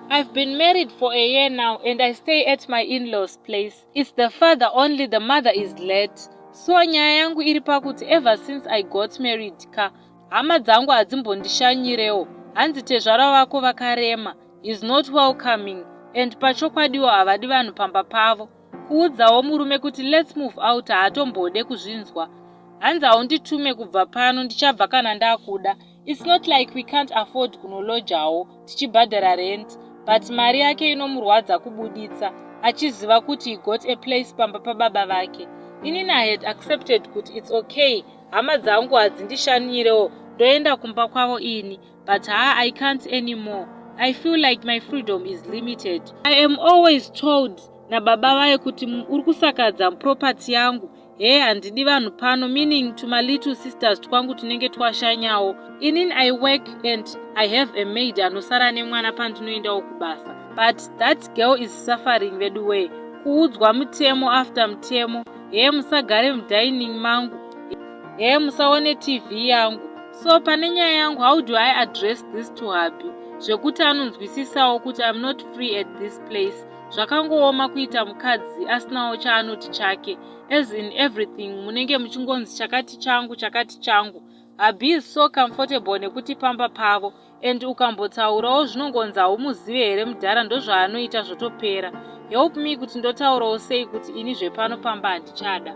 I've been married for a year now and I stay at my in-laws place. It's the father only, the mother is late. So nyaya yangu iri pakuti ever since I got married hama dzangu hadzimbondishanyirewo. Hanzi tezvara vako vakarema is not welcoming and pachokwadiwo havadi vanhu pamba pavo. Kuudzawo murume kuti let's move out haatombode kuzvinzwa. Hanzi haunditume kubva pano, ndichabva kana ndakuda. It's not like we can't afford kunolojawo tichibhadhara rent, but mari yake inomurwadza kubuditsa achiziva kuti he got a place pamba pababa vake. Inini I had accepted kuti it's okay, hama dzangu hadzindishanirewo, ndoenda kumba kwavo ini, but I can't anymore. I feel like my freedom is limited. I am always told naBaba vaye kuti uri kusakadza property yangu. Handidi vanhu pano, meaning to my little sisters twangu tunenge twashanyawo. Inini I work and I have a maid anosara nemwana pandinoendawo kubasa. But that girl is suffering the way. Kuudzwa mutemo after mutemo. Musagare mudining mangu. Musaone TV yangu. So pane nyaya yangu, how do I address this to Happy? Zvekuti anonzwisisawo kuti I'm not free at this place. Zvakangooma kuita mukadzi asinawo chaanoti chake. As in everything munenge muchingonzi chakati changu. Happy is so comfortable nekuti pamba pavo, and ukambotaurawo zvinongonzi haumuzive here mudhara ndozvaanoita zvotopera. Help me kuti ndotaurawo sei kuti ini zvepano pamba handichada.